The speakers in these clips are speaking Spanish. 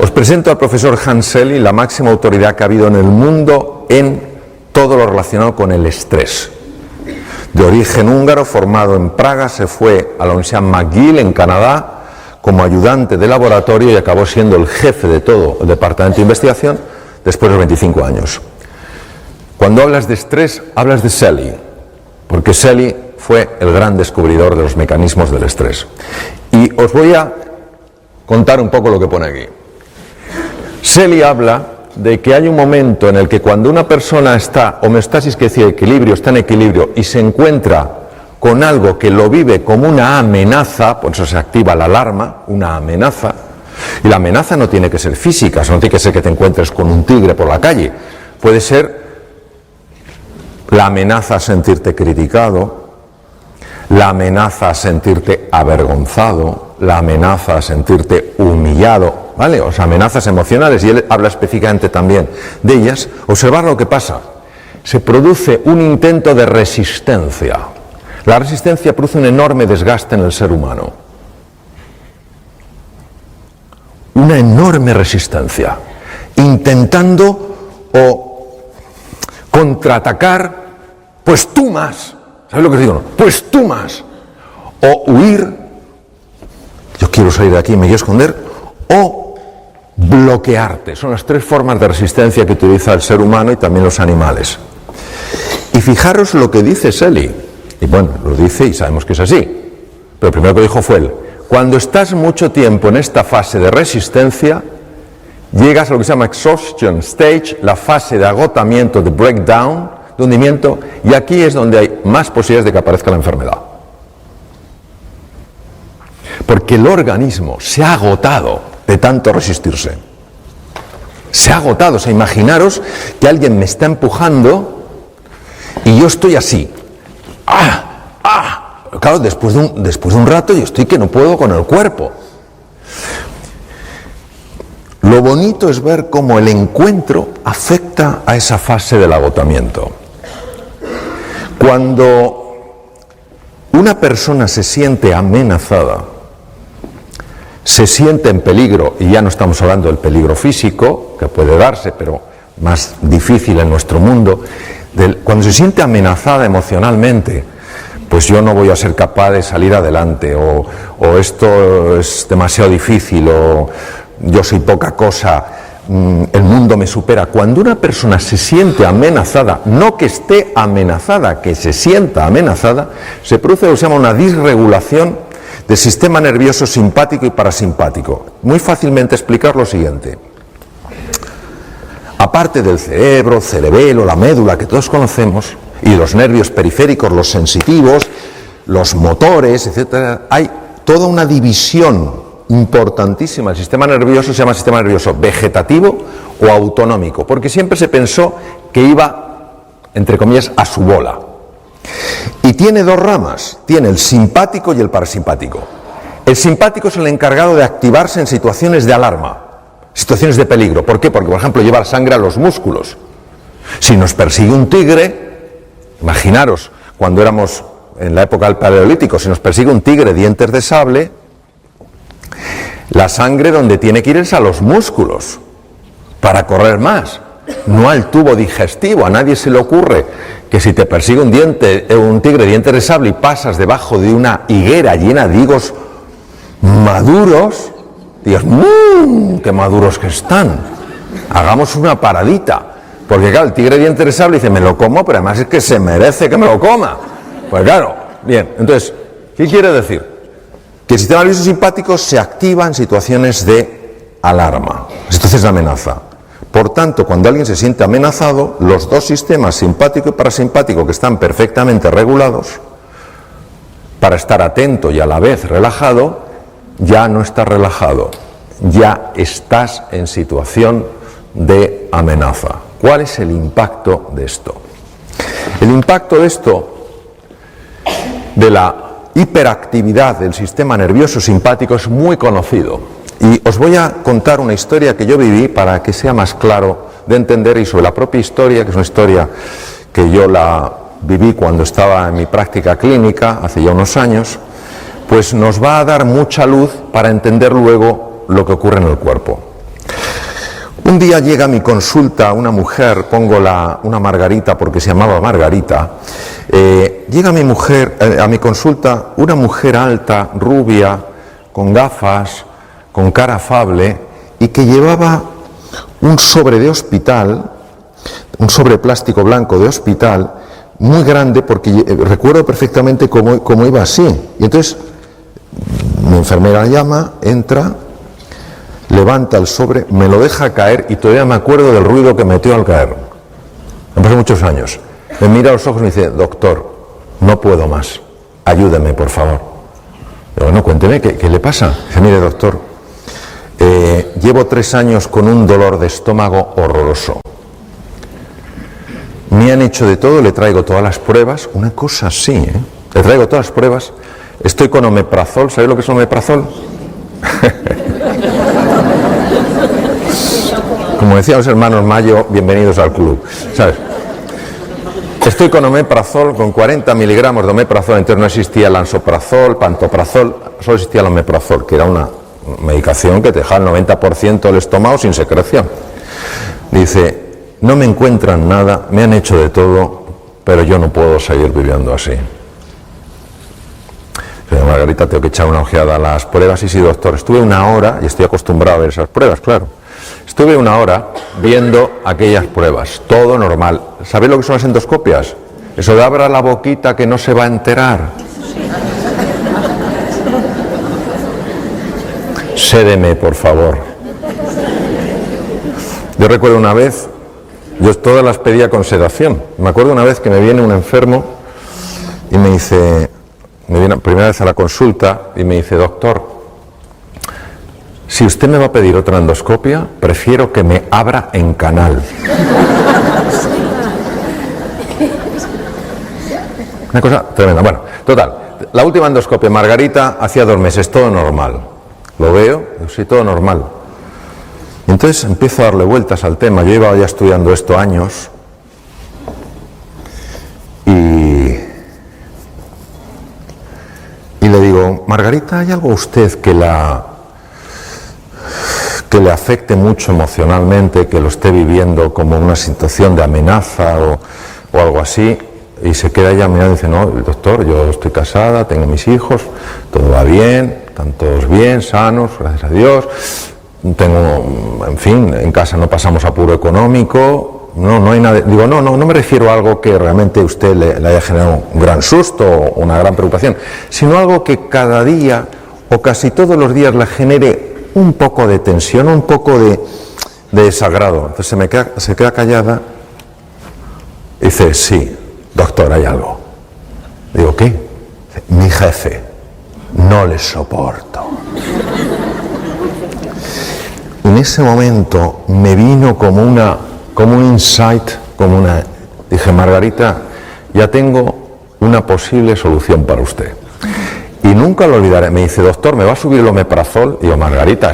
Os presento al profesor Hans Selye, la máxima autoridad que ha habido en el mundo en todo lo relacionado con el estrés. De origen húngaro, formado en Praga, se fue a la Universidad McGill en Canadá como ayudante de laboratorio y acabó siendo el jefe de todo el departamento de investigación después de 25 años. Cuando hablas de estrés, hablas de Selye, porque Selye fue el gran descubridor de los mecanismos del estrés. Y os voy a contar un poco lo que pone aquí. Selye habla de que hay un momento en el que cuando una persona está, homeostasis quiere decir equilibrio, está en equilibrio y se encuentra con algo que lo vive como una amenaza, por eso se activa la alarma, una amenaza, y la amenaza no tiene que ser física, no tiene que ser que te encuentres con un tigre por la calle, puede ser la amenaza a sentirte criticado, la amenaza a sentirte avergonzado, la amenaza a sentirte humillado, ¿vale? O sea, amenazas emocionales, y él habla específicamente también de ellas. Observar lo que pasa. Se produce un intento de resistencia. La resistencia produce un enorme desgaste en el ser humano. Una enorme resistencia. Intentando o contraatacar, pues tú más. ¿Sabes lo que os digo? Pues tú más. O huir, yo quiero salir de aquí, me quiero esconder, o bloquearte. Son las tres formas de resistencia que utiliza el ser humano y también los animales. Y fijaros lo que dice Selye. Y bueno, lo dice y sabemos que es así. Pero lo primero que dijo fue él: cuando estás mucho tiempo en esta fase de resistencia, llegas a lo que se llama exhaustion stage, la fase de agotamiento, de breakdown, de hundimiento, y aquí es donde hay más posibilidades de que aparezca la enfermedad. Porque el organismo se ha agotado de tanto resistirse. Se ha agotado. O sea, imaginaros que alguien me está empujando y yo estoy así. Claro, después de un rato yo estoy que no puedo con el cuerpo. Lo bonito es ver cómo el encuentro afecta a esa fase del agotamiento. Cuando una persona se siente amenazada, se siente en peligro, y ya no estamos hablando del peligro físico, que puede darse, pero más difícil en nuestro mundo, cuando se siente amenazada emocionalmente, pues yo no voy a ser capaz de salir adelante, o esto es demasiado difícil, o yo soy poca cosa, el mundo me supera. Cuando una persona se siente amenazada, no que esté amenazada, que se sienta amenazada, se produce lo que se llama una disregulación del sistema nervioso simpático y parasimpático. Muy fácilmente explicar lo siguiente. Aparte del cerebro, cerebelo, la médula que todos conocemos, y los nervios periféricos, los sensitivos, los motores, etcétera, hay toda una división importantísima. El sistema nervioso se llama sistema nervioso vegetativo o autonómico, porque siempre se pensó que iba, entre comillas, a su bola. Y tiene dos ramas, tiene el simpático y el parasimpático. El simpático es el encargado de activarse en situaciones de alarma, situaciones de peligro. ¿Por qué? Porque, por ejemplo, lleva sangre a los músculos. Si nos persigue un tigre, imaginaros, cuando éramos en la época del Paleolítico, si nos persigue un tigre dientes de sable, la sangre donde tiene que ir es a los músculos para correr más, no al tubo digestivo. A nadie se le ocurre que si te persigue un tigre dientes de sable y pasas debajo de una higuera llena de higos maduros, digas, ¡qué maduros que están! Hagamos una paradita. Porque claro, el tigre dientes de sable dice, me lo como, pero además es que se merece que me lo coma. Pues claro, bien, entonces, ¿qué quiere decir? Que el sistema nervioso simpático se activa en situaciones de alarma, situaciones de amenaza. Por tanto, cuando alguien se siente amenazado, los dos sistemas, simpático y parasimpático, que están perfectamente regulados, para estar atento y a la vez relajado, ya no estás relajado, ya estás en situación de amenaza. ¿Cuál es el impacto de esto? El impacto de esto, de la hiperactividad del sistema nervioso simpático, es muy conocido. Y os voy a contar una historia que yo viví para que sea más claro de entender, y sobre la propia historia, que es una historia que yo la viví cuando estaba en mi práctica clínica, hace ya unos años, pues nos va a dar mucha luz para entender luego lo que ocurre en el cuerpo. Un día llega a mi consulta una mujer, pongo una Margarita porque se llamaba Margarita, llega a mi consulta una mujer alta, rubia, con gafas, con cara afable y que llevaba un sobre de hospital, un sobre plástico blanco de hospital, muy grande porque recuerdo perfectamente cómo iba así. Y entonces mi enfermera llama, entra, levanta el sobre, me lo deja caer y todavía me acuerdo del ruido que metió al caer. Han pasado muchos años. Me mira a los ojos y me dice, doctor, no puedo más, ayúdeme por favor. Digo, no, cuénteme, ¿qué le pasa? Dice, mire doctor, llevo 3 años con un dolor de estómago horroroso. Me han hecho de todo, le traigo todas las pruebas, una cosa así, le traigo todas las pruebas, estoy con omeprazol, ¿sabéis lo que es omeprazol? Como decían los hermanos Mayo, bienvenidos al club, ¿sabes? Estoy con omeprazol, con 40 miligramos de omeprazol, entonces no existía el lansoprazol, pantoprazol, solo existía el omeprazol, que era una medicación que te dejaba el 90% del estómago sin secreción. Dice, no me encuentran nada, me han hecho de todo, pero yo no puedo seguir viviendo así. Dice, Margarita, tengo que echar una ojeada a las pruebas. Y sí, doctor, estuve 1 hora, y estoy acostumbrado a ver esas pruebas, claro. Estuve 1 hora viendo aquellas pruebas, todo normal. ¿Sabéis lo que son las endoscopias? Eso de abra la boquita que no se va a enterar. Sédeme, por favor. Yo recuerdo una vez, yo todas las pedía con sedación. Me acuerdo una vez que me viene un enfermo y me dice, me viene primera vez a la consulta y me dice, doctor, si usted me va a pedir otra endoscopia, prefiero que me abra en canal. Una cosa tremenda. Bueno, total, la última endoscopia, Margarita, hacía 2 meses, todo normal. Lo veo, sí, todo normal. Y entonces empiezo a darle vueltas al tema. Yo llevaba ya estudiando esto años. Y le digo, Margarita, ¿hay algo a usted que le afecte mucho emocionalmente, que lo esté viviendo como una situación de amenaza o algo así? Y se queda ella mirando y dice, no, doctor, yo estoy casada, tengo mis hijos, todo va bien, están todos bien, sanos, gracias a Dios, tengo, en fin, en casa no pasamos apuro económico, no hay nada. Digo, no me refiero a algo que realmente a usted le haya generado un gran susto o una gran preocupación, sino algo que cada día o casi todos los días le genere un poco de tensión, un poco de desagrado. Entonces se queda callada y dice, sí, doctor, hay algo. Digo, ¿qué? Dice, mi jefe, no le soporto. En ese momento me vino como un insight, dije, Margarita, ya tengo una posible solución para usted. Y nunca lo olvidaré. Me dice, doctor, ¿me va a subir el omeprazol? Digo, Margarita,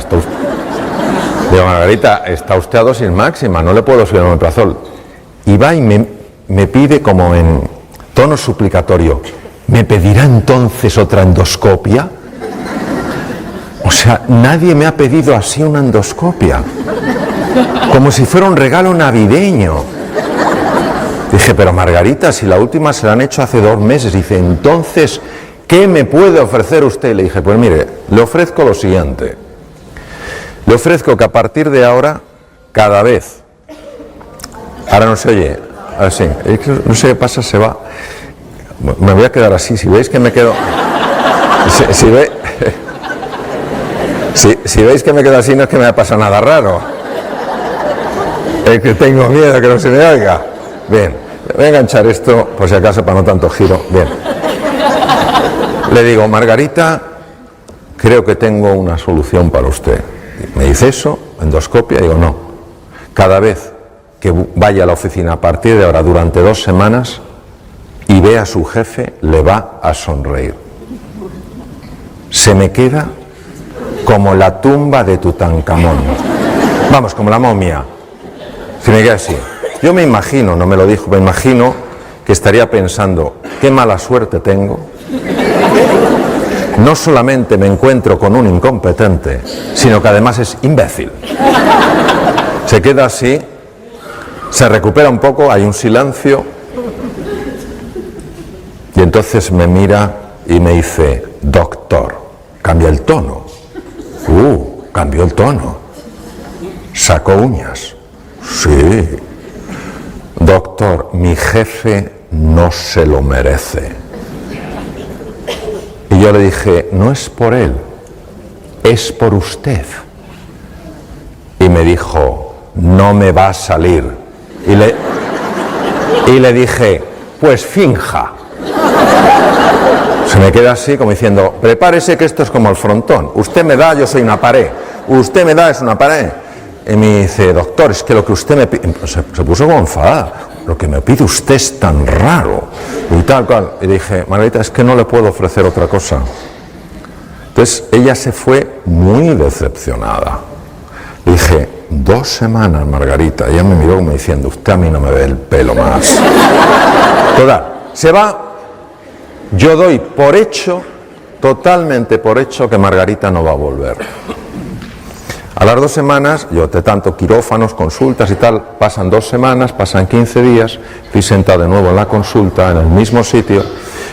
está usted a dosis máxima, no le puedo subir el omeprazol. Y va y me pide como en tono suplicatorio, ¿me pedirá entonces otra endoscopia? O sea, nadie me ha pedido así una endoscopia. Como si fuera un regalo navideño. Dije, pero Margarita, si la última se la han hecho hace 2 meses. Dice, entonces, ¿qué me puede ofrecer usted? Le dije, pues mire, le ofrezco lo siguiente. Le ofrezco que a partir de ahora, cada vez, ahora no se oye, así, no sé qué pasa, se va. Me voy a quedar así, si veis que me quedo... Si veis que me quedo así, no es que me pasa nada raro. Es que tengo miedo que no se me oiga. Bien, voy a enganchar esto, por si acaso, para no tanto giro. Bien. Le digo, Margarita, creo que tengo una solución para usted. Me dice eso, endoscopia, digo, no. Cada vez que vaya a la oficina a partir de ahora durante 2 semanas y vea a su jefe, le va a sonreír. Se me queda como la tumba de Tutankamón. Vamos, como la momia. Se me queda así. Yo me imagino, no me lo dijo, me imagino que estaría pensando, qué mala suerte tengo. No solamente me encuentro con un incompetente, sino que además es imbécil. Se queda así, se recupera un poco, hay un silencio, y entonces me mira y me dice, doctor, cambia el tono. Cambió el tono. Sacó uñas. Sí. Doctor, mi jefe no se lo merece. Y yo le dije, no es por él, es por usted. Y me dijo, no me va a salir. Y le dije, pues finja. Se me queda así como diciendo, prepárese que esto es como el frontón. Usted me da, yo soy una pared. Usted me da, es una pared. Y me dice, doctor, es que lo que usted me pide... Se puso como enfadada. Lo que me pide usted es tan raro. Y tal cual. Y dije, Margarita, es que no le puedo ofrecer otra cosa. Entonces ella se fue muy decepcionada. Le dije, 2 semanas, Margarita. Ella me miró como diciendo, usted a mí no me ve el pelo más. Total, se va. Yo doy por hecho, totalmente por hecho, que Margarita no va a volver. A las 2 semanas, yo de tanto quirófanos, consultas y tal, pasan 2 semanas, pasan 15 días, estoy sentado de nuevo en la consulta, en el mismo sitio,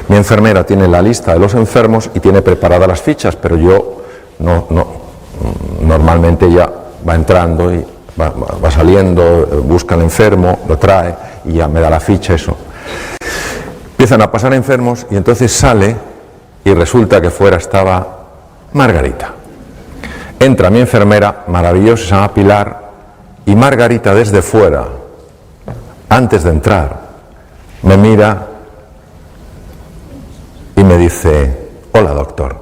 mi enfermera tiene la lista de los enfermos y tiene preparadas las fichas, pero yo normalmente ella va entrando y va saliendo, busca al enfermo, lo trae y ya me da la ficha, eso. Empiezan a pasar enfermos y entonces sale y resulta que fuera estaba Margarita. Entra mi enfermera, maravillosa, se llama Pilar, y Margarita desde fuera, antes de entrar, me mira y me dice, hola doctor.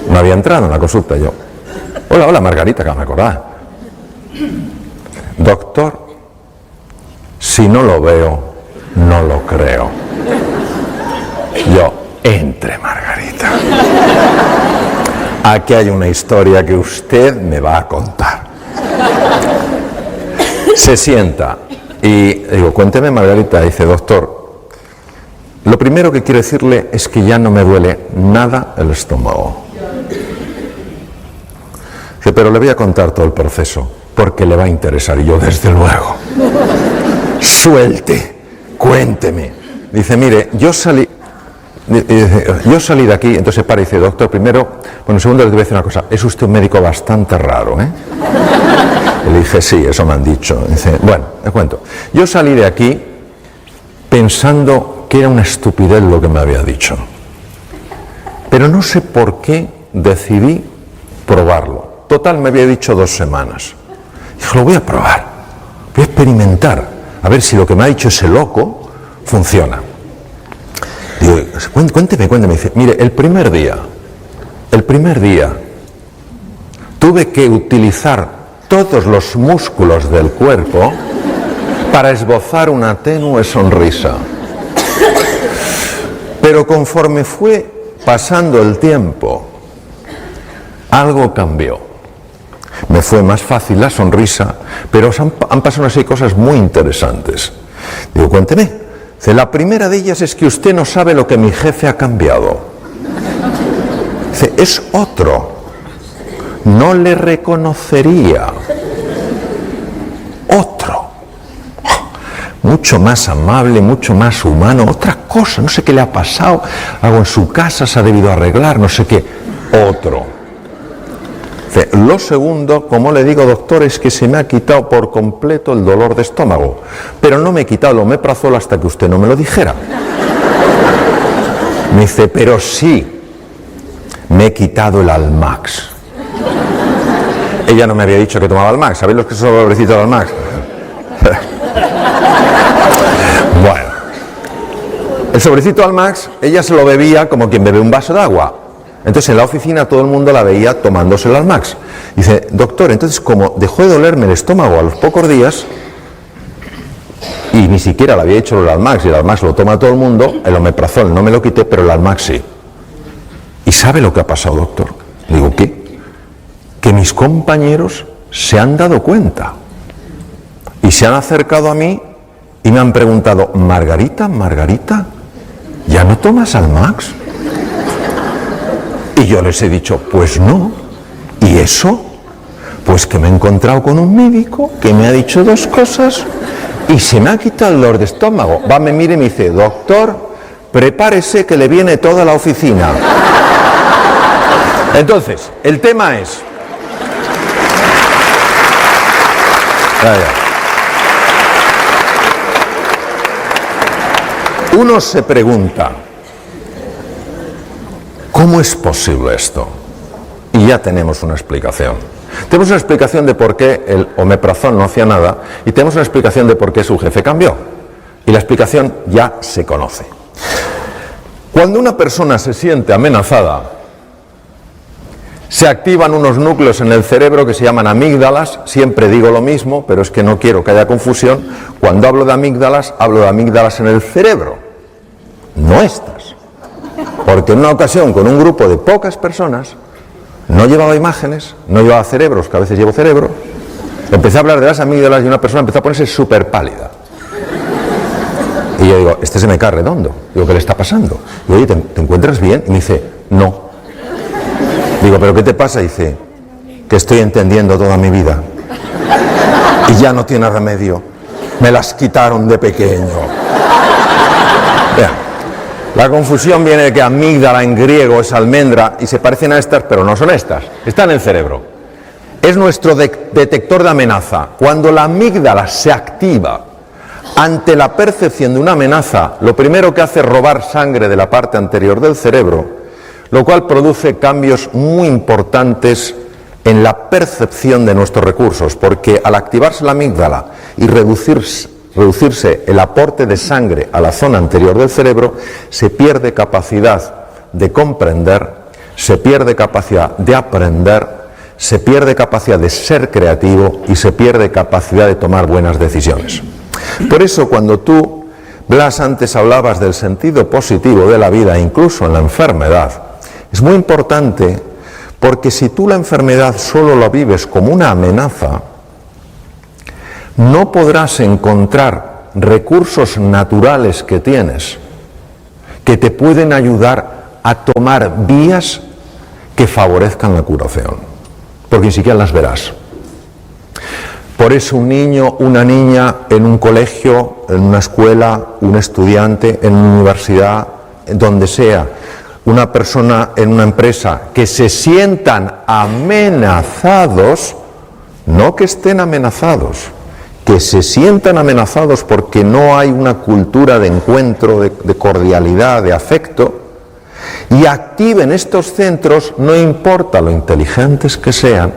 No había entrado en la consulta yo. Hola Margarita, que me acordaba. Doctor, si no lo veo, no lo creo. Yo, entre Margarita. Aquí hay una historia que usted me va a contar. Se sienta y digo, cuénteme Margarita. Dice, doctor, lo primero que quiero decirle es que ya no me duele nada el estómago. Dice, pero le voy a contar todo el proceso porque le va a interesar. Y yo, desde luego. Suelte, cuénteme. Dice, mire, yo salí de aquí, entonces para y dice, doctor, segundo le voy a decir una cosa, es usted un médico bastante raro, ¿eh? Y le dije, sí, eso me han dicho. Dice, bueno, le cuento. Yo salí de aquí pensando que era una estupidez lo que me había dicho. Pero no sé por qué decidí probarlo. Total, me había dicho 2 semanas. Dije, lo voy a probar, voy a experimentar, a ver si lo que me ha dicho ese loco funciona. Digo, cuénteme. Dice, mire, el primer día, tuve que utilizar todos los músculos del cuerpo para esbozar una tenue sonrisa. Pero conforme fue pasando el tiempo, algo cambió. Me fue más fácil la sonrisa, pero han pasado una serie de cosas muy interesantes. Digo, cuénteme. Dice, la primera de ellas es que usted no sabe lo que mi jefe ha cambiado. Dice, es otro. No le reconocería. Otro. Mucho más amable, mucho más humano. Otra cosa, no sé qué le ha pasado. Algo en su casa se ha debido arreglar, no sé qué. Otro. Lo segundo, como le digo, doctor, es que se me ha quitado por completo el dolor de estómago, pero no me he quitado el omeprazol hasta que usted no me lo dijera. Me dice, pero sí, me he quitado el Almax. Ella no me había dicho que tomaba Almax. ¿Sabéis los que son sobrecitos de Almax? Bueno, el sobrecito Almax, ella se lo bebía como quien bebe un vaso de agua. Entonces en la oficina todo el mundo la veía tomándose el Almax. Dice, doctor, entonces como dejó de dolerme el estómago a los pocos días, y ni siquiera le había hecho el Almax, y el Almax lo toma todo el mundo, el omeprazol no me lo quité, pero el Almax sí. ¿Y sabe lo que ha pasado, doctor? Le digo, ¿qué? Que mis compañeros se han dado cuenta y se han acercado a mí y me han preguntado, Margarita, ¿ya no tomas Almax? Y yo les he dicho, pues no. ¿Y eso? Pues que me he encontrado con un médico que me ha dicho dos cosas y se me ha quitado el dolor de estómago. Va, me mira y me dice, doctor, prepárese que le viene toda la oficina. Entonces, el tema es... Uno se pregunta, ¿cómo es posible esto? Y ya tenemos una explicación. Tenemos una explicación de por qué el omeprazol no hacía nada y tenemos una explicación de por qué su jefe cambió. Y la explicación ya se conoce. Cuando una persona se siente amenazada, se activan unos núcleos en el cerebro que se llaman amígdalas. Siempre digo lo mismo, pero es que no quiero que haya confusión. Cuando hablo de amígdalas en el cerebro, no estas. Porque en una ocasión, con un grupo de pocas personas, no llevaba imágenes, no llevaba cerebros, que a veces llevo cerebro, empecé a hablar de las amígdalas y una persona empezó a ponerse súper pálida. Y yo digo, este se me cae redondo. Digo, ¿qué le está pasando? Digo, oye, ¿te encuentras bien? Y me dice, no. Digo, ¿pero qué te pasa? Y dice, que estoy entendiendo toda mi vida. Y ya no tiene remedio. Me las quitaron de pequeño. Vean, la confusión viene de que amígdala en griego es almendra y se parecen a estas, pero no son estas. Están en el cerebro. Es nuestro detector de amenaza. Cuando la amígdala se activa ante la percepción de una amenaza, lo primero que hace es robar sangre de la parte anterior del cerebro, lo cual produce cambios muy importantes en la percepción de nuestros recursos, porque al activarse la amígdala y reducirse el aporte de sangre a la zona anterior del cerebro, se pierde capacidad de comprender, se pierde capacidad de aprender, se pierde capacidad de ser creativo y se pierde capacidad de tomar buenas decisiones. Por eso, cuando tú, Blas, antes hablabas del sentido positivo de la vida, incluso en la enfermedad, es muy importante, porque si tú la enfermedad solo la vives como una amenaza, no podrás encontrar recursos naturales que tienes que te pueden ayudar a tomar vías que favorezcan la curación, porque ni siquiera las verás. Por eso un niño, una niña en un colegio, en una escuela, un estudiante en una universidad, donde sea, una persona en una empresa, que se sientan amenazados, no que estén amenazados, que se sientan amenazados porque no hay una cultura de encuentro, de cordialidad, de afecto, y activen estos centros, no importa lo inteligentes que sean,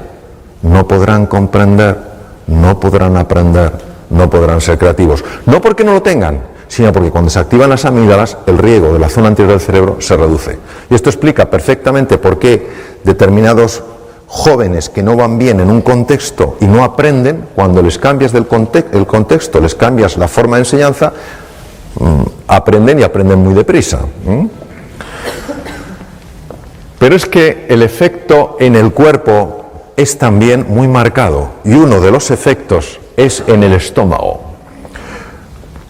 no podrán comprender, no podrán aprender, no podrán ser creativos. No porque no lo tengan, sino porque cuando se activan las amígdalas, el riego de la zona anterior del cerebro se reduce. Y esto explica perfectamente por qué determinados jóvenes que no van bien en un contexto y no aprenden, cuando les cambias el contexto, les cambias la forma de enseñanza, aprenden y aprenden muy deprisa. Pero es que el efecto en el cuerpo es también muy marcado, y uno de los efectos es en el estómago.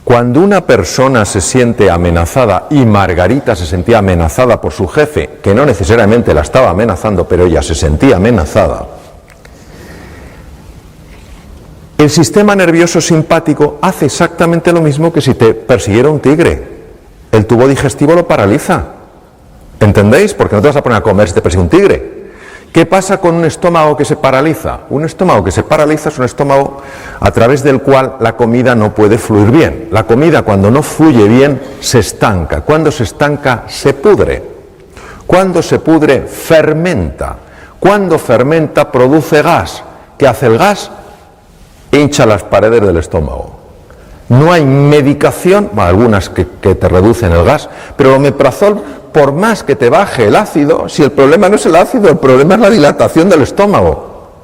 Cuando una persona se siente amenazada, y Margarita se sentía amenazada por su jefe, que no necesariamente la estaba amenazando, pero ella se sentía amenazada, el sistema nervioso simpático hace exactamente lo mismo que si te persiguiera un tigre. El tubo digestivo lo paraliza. ¿Entendéis? Porque no te vas a poner a comer si te persigue un tigre. ¿Qué pasa con un estómago que se paraliza? Un estómago que se paraliza es un estómago a través del cual la comida no puede fluir bien. La comida, cuando no fluye bien, se estanca. Cuando se estanca, se pudre. Cuando se pudre, fermenta. Cuando fermenta, produce gas. ¿Qué hace el gas? Hincha las paredes del estómago. No hay medicación, algunas que te reducen el gas, pero el omeprazol, por más que te baje el ácido, si el problema no es el ácido, el problema es la dilatación del estómago.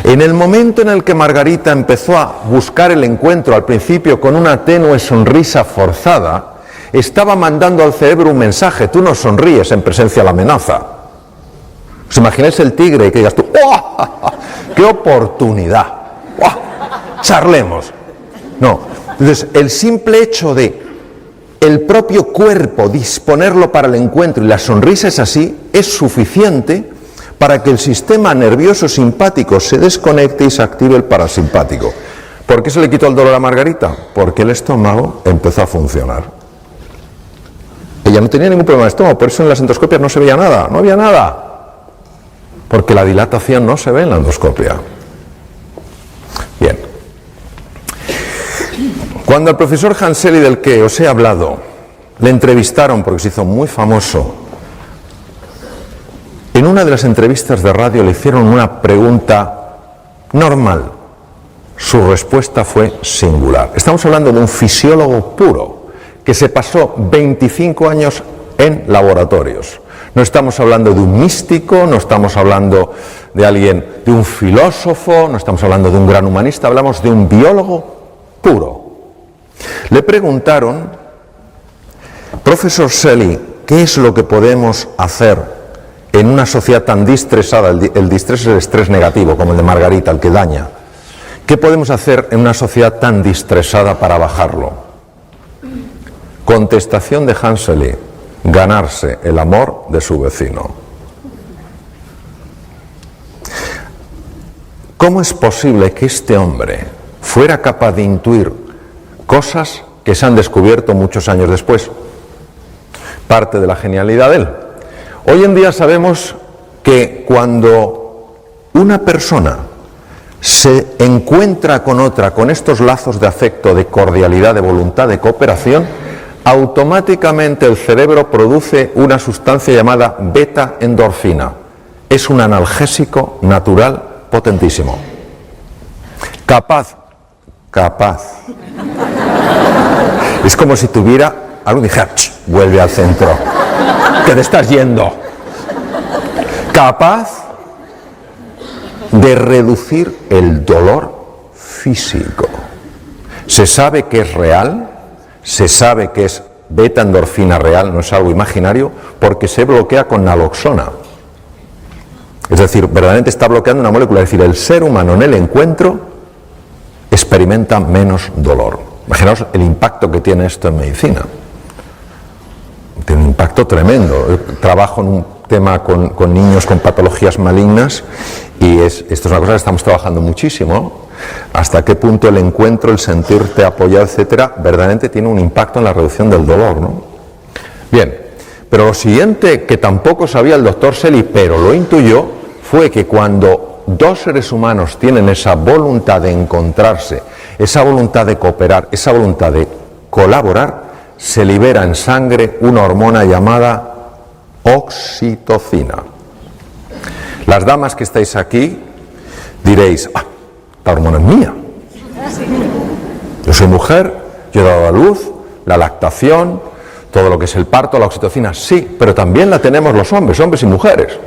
En el momento en el que Margarita empezó a buscar el encuentro al principio con una tenue sonrisa forzada, estaba mandando al cerebro un mensaje: tú no sonríes en presencia de la amenaza. ¿Os imagináis el tigre y que digas tú, ¡oh, qué oportunidad! ¡Oh, charlemos! No, entonces el simple hecho de el propio cuerpo disponerlo para el encuentro, y la sonrisa es así, es suficiente para que el sistema nervioso simpático se desconecte y se active el parasimpático. ¿Por qué se le quitó el dolor a Margarita? Porque el estómago empezó a funcionar. Ella no tenía ningún problema de estómago, por eso en las endoscopias no se veía nada, no había nada. Porque la dilatación no se ve en la endoscopia. Bien. Cuando al profesor Hanseli, del que os he hablado, le entrevistaron porque se hizo muy famoso, en una de las entrevistas de radio le hicieron una pregunta normal. Su respuesta fue singular. Estamos hablando de un fisiólogo puro que se pasó 25 años en laboratorios. No estamos hablando de un místico, no estamos hablando de alguien, de un filósofo, no estamos hablando de un gran humanista, hablamos de un biólogo puro. Le preguntaron, profesor Selly, ¿qué es lo que podemos hacer en una sociedad tan distresada? El distrés es el estrés negativo, como el de Margarita, el que daña. ¿Qué podemos hacer en una sociedad tan distresada para bajarlo? Contestación de Hanseli: ganarse el amor de su vecino. ¿Cómo es posible que este hombre fuera capaz de intuir cosas que se han descubierto muchos años después? Parte de la genialidad de él. Hoy en día sabemos que cuando una persona se encuentra con otra, con estos lazos de afecto, de cordialidad, de voluntad, de cooperación, automáticamente el cerebro produce una sustancia llamada beta-endorfina. Es un analgésico natural potentísimo. Capaz. Es como si tuviera algo y dijera, vuelve al centro, que te estás yendo. Capaz de reducir el dolor físico. Se sabe que es real, se sabe que es beta-endorfina real, no es algo imaginario, porque se bloquea con naloxona. Es decir, verdaderamente está bloqueando una molécula. Es decir, el ser humano en el encuentro experimenta menos dolor. Imaginaos el impacto que tiene esto en medicina. Tiene un impacto tremendo. Trabajo en un tema con niños con patologías malignas y esto es una cosa que estamos trabajando muchísimo. Hasta qué punto el encuentro, el sentirte apoyado, etcétera, verdaderamente tiene un impacto en la reducción del dolor, ¿no? Bien, pero lo siguiente que tampoco sabía el doctor Selly, pero lo intuyó, fue que cuando dos seres humanos tienen esa voluntad de encontrarse, esa voluntad de cooperar, esa voluntad de colaborar, se libera en sangre una hormona llamada oxitocina. Las damas que estáis aquí diréis, la hormona es mía. Yo soy mujer, yo he dado a luz, la lactación, todo lo que es el parto, la oxitocina, sí, pero también la tenemos los hombres y mujeres.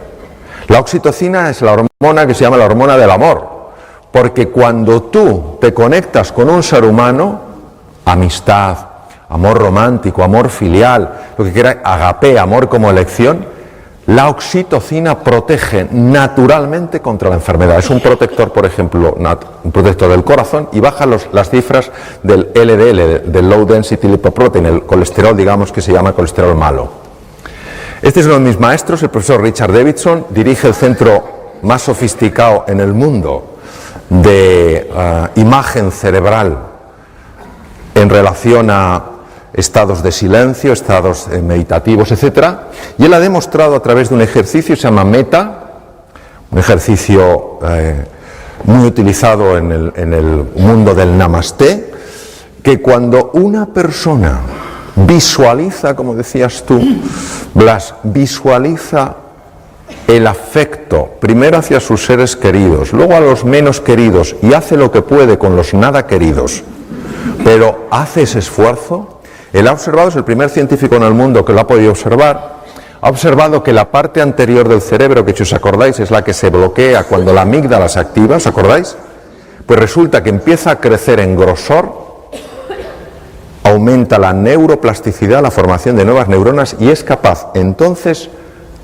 La oxitocina es la hormona que se llama la hormona del amor, porque cuando tú te conectas con un ser humano, amistad, amor romántico, amor filial, lo que quiera, agape, amor como elección, la oxitocina protege naturalmente contra la enfermedad. Es un protector, por ejemplo, un protector del corazón y baja las cifras del LDL, del Low Density Lipoprotein, el colesterol, digamos, que se llama colesterol malo. Este es uno de mis maestros, el profesor Richard Davidson, dirige el centro más sofisticado en el mundo de imagen cerebral en relación a estados de silencio, estados meditativos, etc. Y él ha demostrado a través de un ejercicio, se llama META, un ejercicio muy utilizado en el mundo del Namaste, que cuando una persona visualiza, como decías tú, Blas, visualiza el afecto, primero hacia sus seres queridos, luego a los menos queridos, y hace lo que puede con los nada queridos, pero hace ese esfuerzo. Él ha observado, es el primer científico en el mundo que lo ha podido observar, ha observado que la parte anterior del cerebro, que si os acordáis es la que se bloquea cuando la amígdala se activa, ¿os acordáis? Pues resulta que empieza a crecer en grosor, aumenta la neuroplasticidad, la formación de nuevas neuronas y es capaz entonces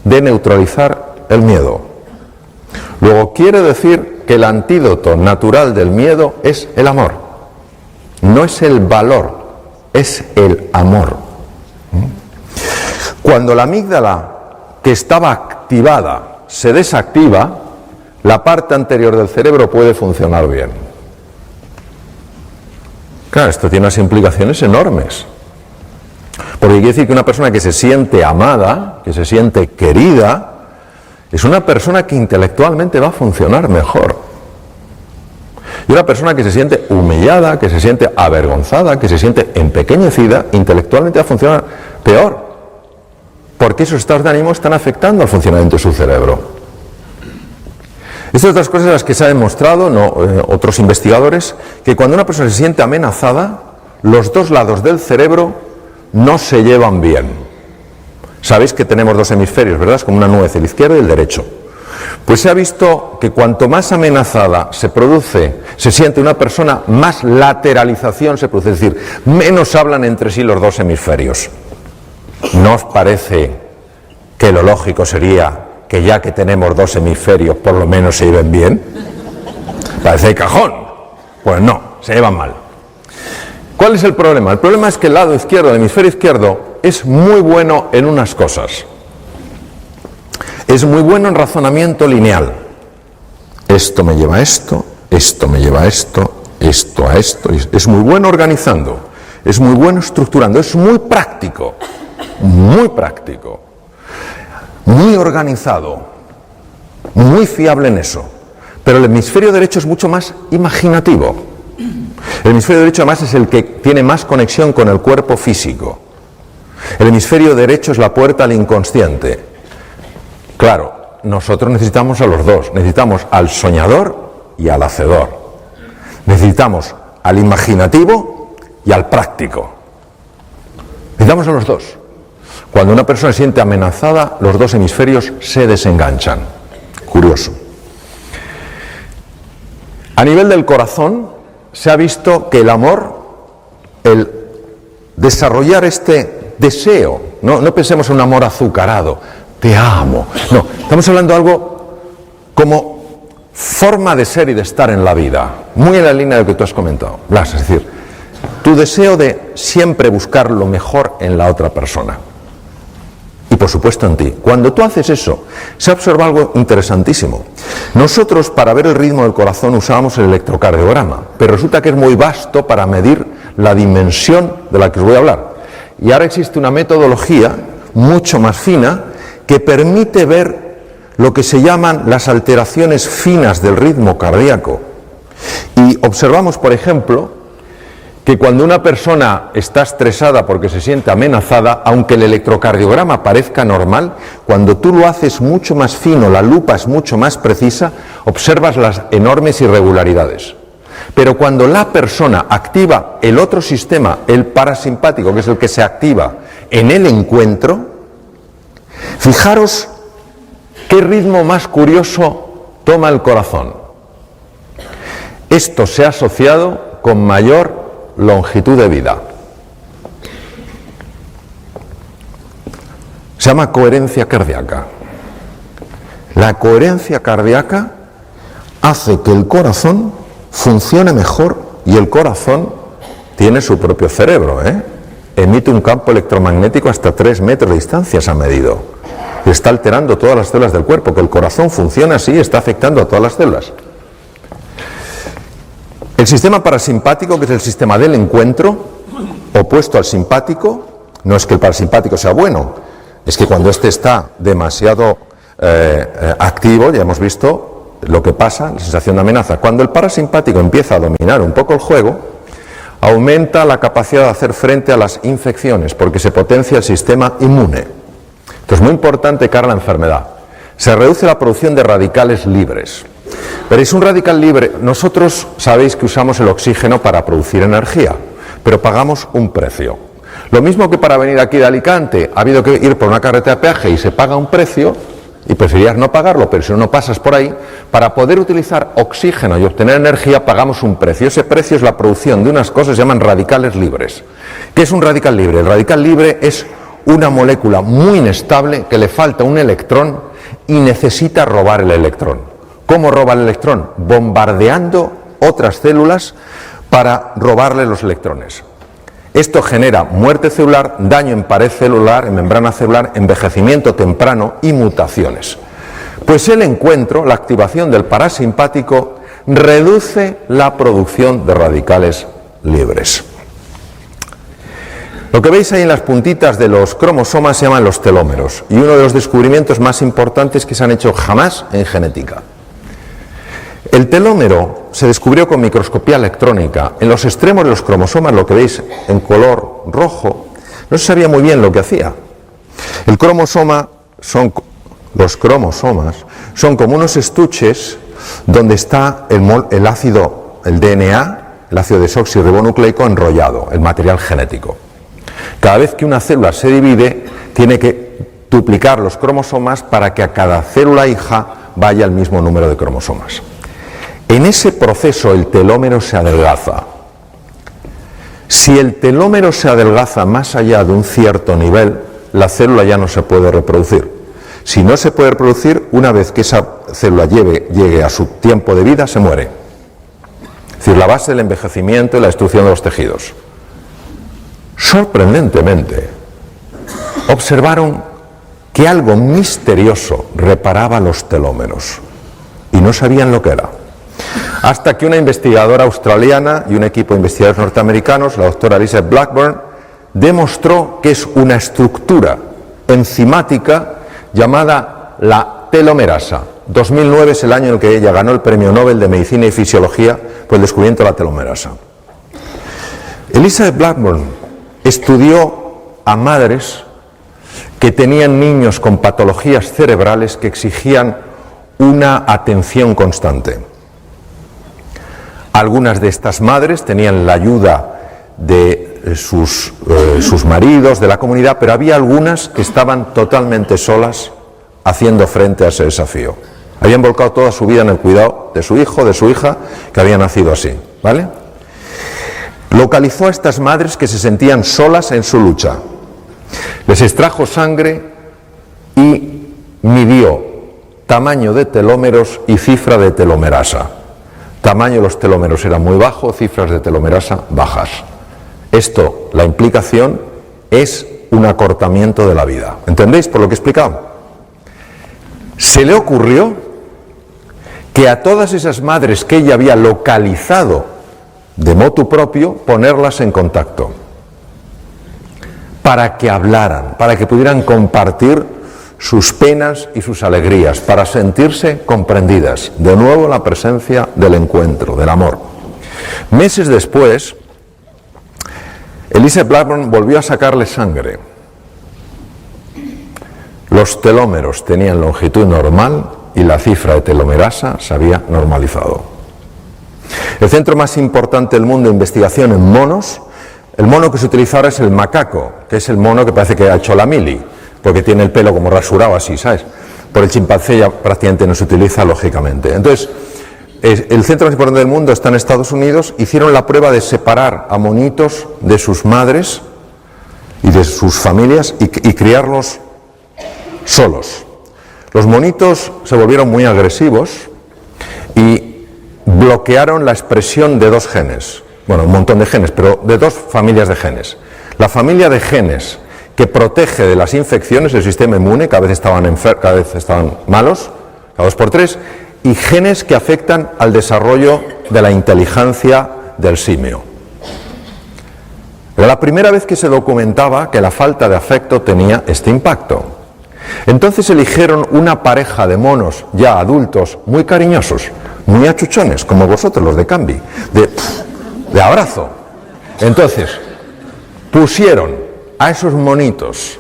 de neutralizar el miedo. Luego quiere decir que el antídoto natural del miedo es el amor, no es el valor, es el amor. Cuando la amígdala, que estaba activada, se desactiva, la parte anterior del cerebro puede funcionar bien. Claro, esto tiene unas implicaciones enormes. Porque quiere decir que una persona que se siente amada, que se siente querida, es una persona que intelectualmente va a funcionar mejor. Y una persona que se siente humillada, que se siente avergonzada, que se siente empequeñecida, intelectualmente va a funcionar peor. Porque esos estados de ánimo están afectando al funcionamiento de su cerebro. Estas otras cosas las que se ha demostrado, otros investigadores, que cuando una persona se siente amenazada, los dos lados del cerebro no se llevan bien. Sabéis que tenemos dos hemisferios, ¿verdad? Es como una nuez, el izquierdo y el derecho. Pues se ha visto que cuanto más amenazada se siente una persona, más lateralización se produce, es decir, menos hablan entre sí los dos hemisferios. ¿No os parece que lo lógico sería que ya que tenemos dos hemisferios por lo menos se lleven bien? Parece de cajón. Pues no, se llevan mal. ¿Cuál es el problema? El problema es que el lado izquierdo, el hemisferio izquierdo, es muy bueno en unas cosas. Es muy bueno en razonamiento lineal. Esto me lleva a esto, esto me lleva a esto, esto a esto. Es muy bueno organizando, es muy bueno estructurando, es muy práctico, muy organizado, muy fiable en eso. Pero el hemisferio derecho es mucho más imaginativo. El hemisferio derecho además es el que tiene más conexión con el cuerpo físico. El hemisferio derecho es la puerta al inconsciente. Claro, nosotros necesitamos a los dos. Necesitamos al soñador y al hacedor. Necesitamos al imaginativo y al práctico. Necesitamos a los dos. Cuando una persona se siente amenazada, los dos hemisferios se desenganchan. Curioso. A nivel del corazón, se ha visto que el amor, el desarrollar este deseo, no pensemos en un amor azucarado, te amo, no, estamos hablando de algo como forma de ser y de estar en la vida, muy en la línea de lo que tú has comentado, Blas, es decir, tu deseo de siempre buscar lo mejor en la otra persona. Y por supuesto en ti. Cuando tú haces eso, se observa algo interesantísimo. Nosotros para ver el ritmo del corazón usábamos el electrocardiograma, pero resulta que es muy vasto para medir la dimensión de la que os voy a hablar. Y ahora existe una metodología mucho más fina que permite ver lo que se llaman las alteraciones finas del ritmo cardíaco. Y observamos, por ejemplo, que cuando una persona está estresada porque se siente amenazada, aunque el electrocardiograma parezca normal, cuando tú lo haces mucho más fino, la lupa es mucho más precisa, observas las enormes irregularidades. Pero cuando la persona activa el otro sistema, el parasimpático, que es el que se activa en el encuentro, fijaros qué ritmo más curioso toma el corazón. Esto se ha asociado con mayor longitud de vida. Se llama coherencia cardíaca. La coherencia cardíaca hace que el corazón funcione mejor y el corazón tiene su propio cerebro, Emite un campo electromagnético hasta 3 metros de distancia, se ha medido. Y está alterando todas las células del cuerpo. Que el corazón funcione así está afectando a todas las células. El sistema parasimpático, que es el sistema del encuentro, opuesto al simpático, no es que el parasimpático sea bueno, es que cuando este está demasiado activo, ya hemos visto lo que pasa, la sensación de amenaza. Cuando el parasimpático empieza a dominar un poco el juego, aumenta la capacidad de hacer frente a las infecciones, porque se potencia el sistema inmune. Esto es muy importante cara a la enfermedad. Se reduce la producción de radicales libres. Veréis, un radical libre, nosotros sabéis que usamos el oxígeno para producir energía, pero pagamos un precio. Lo mismo que para venir aquí de Alicante ha habido que ir por una carretera de peaje y se paga un precio, y preferirías no pagarlo, pero si no pasas por ahí, para poder utilizar oxígeno y obtener energía pagamos un precio. Ese precio es la producción de unas cosas que se llaman radicales libres. ¿Qué es un radical libre? El radical libre es una molécula muy inestable que le falta un electrón y necesita robar el electrón. ¿Cómo roba el electrón? Bombardeando otras células para robarle los electrones. Esto genera muerte celular, daño en pared celular, en membrana celular, envejecimiento temprano y mutaciones. Pues el encuentro, la activación del parasimpático, reduce la producción de radicales libres. Lo que veis ahí en las puntitas de los cromosomas se llaman los telómeros, y uno de los descubrimientos más importantes que se han hecho jamás en genética. El telómero se descubrió con microscopía electrónica. En los extremos de los cromosomas, lo que veis en color rojo, no se sabía muy bien lo que hacía. Los cromosomas son como unos estuches donde está el ácido, el DNA, el ácido desoxirribonucleico enrollado, el material genético. Cada vez que una célula se divide, tiene que duplicar los cromosomas para que a cada célula hija vaya el mismo número de cromosomas. En ese proceso el telómero se adelgaza. Si el telómero se adelgaza más allá de un cierto nivel, la célula ya no se puede reproducir. Si no se puede reproducir, una vez que esa célula llegue a su tiempo de vida, se muere. Es decir, la base del envejecimiento y la destrucción de los tejidos. Sorprendentemente, observaron que algo misterioso reparaba los telómeros y no sabían lo que era. Hasta que una investigadora australiana y un equipo de investigadores norteamericanos, la doctora Elizabeth Blackburn, demostró que es una estructura enzimática llamada la telomerasa. 2009 es el año en el que ella ganó el Premio Nobel de Medicina y Fisiología por el descubrimiento de la telomerasa. Elizabeth Blackburn estudió a madres que tenían niños con patologías cerebrales que exigían una atención constante. Algunas de estas madres tenían la ayuda de sus maridos, de la comunidad, pero había algunas que estaban totalmente solas haciendo frente a ese desafío. Habían volcado toda su vida en el cuidado de su hijo, de su hija, que había nacido así, ¿vale? Localizó a estas madres que se sentían solas en su lucha. Les extrajo sangre y midió tamaño de telómeros y cifra de telomerasa. Tamaño de los telómeros era muy bajo, cifras de telomerasa bajas. Esto, la implicación, es un acortamiento de la vida. ¿Entendéis por lo que he explicado? Se le ocurrió que a todas esas madres que ella había localizado de motu propio, ponerlas en contacto para que hablaran, para que pudieran compartir sus penas y sus alegrías, para sentirse comprendidas. De nuevo la presencia del encuentro, del amor. Meses después, Elizabeth Blackburn volvió a sacarle sangre. Los telómeros tenían longitud normal y la cifra de telomerasa se había normalizado. El centro más importante del mundo de investigación en monos, el mono que se utiliza ahora es el macaco, que es el mono que parece que ha hecho la mili, porque tiene el pelo como rasurado así, ¿sabes? Por el chimpancé ya prácticamente no se utiliza, lógicamente. Entonces, el centro más importante del mundo está en Estados Unidos. Hicieron la prueba de separar a monitos de sus madres y de sus familias y criarlos solos. Los monitos se volvieron muy agresivos y bloquearon la expresión de dos genes, bueno, un montón de genes, pero de dos familias de genes. La familia de genes que protege de las infecciones, el sistema inmune, cada vez estaban malos, cada 2 por 3, y genes que afectan al desarrollo de la inteligencia del simio. Era la primera vez que se documentaba que la falta de afecto tenía este impacto. Entonces eligieron una pareja de monos ya adultos muy cariñosos, muy achuchones, como vosotros los de Cambi, de abrazo. Entonces pusieron a esos monitos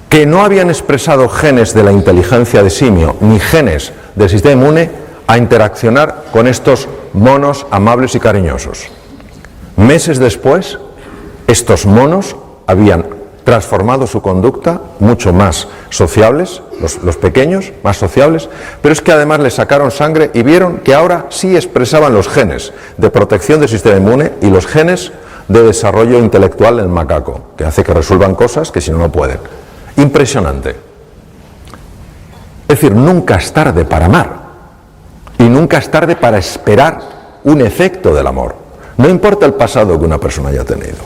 que no habían expresado genes de la inteligencia de simio ni genes del sistema inmune a interaccionar con estos monos amables y cariñosos. Meses después, estos monos habían transformado su conducta, mucho más sociables, los pequeños, más sociables, pero es que además les sacaron sangre y vieron que ahora sí expresaban los genes de protección del sistema inmune y los genes de desarrollo intelectual en el macaco, que hace que resuelvan cosas que si no, no pueden. Impresionante. Es decir, nunca es tarde para amar y nunca es tarde para esperar un efecto del amor. No importa el pasado que una persona haya tenido.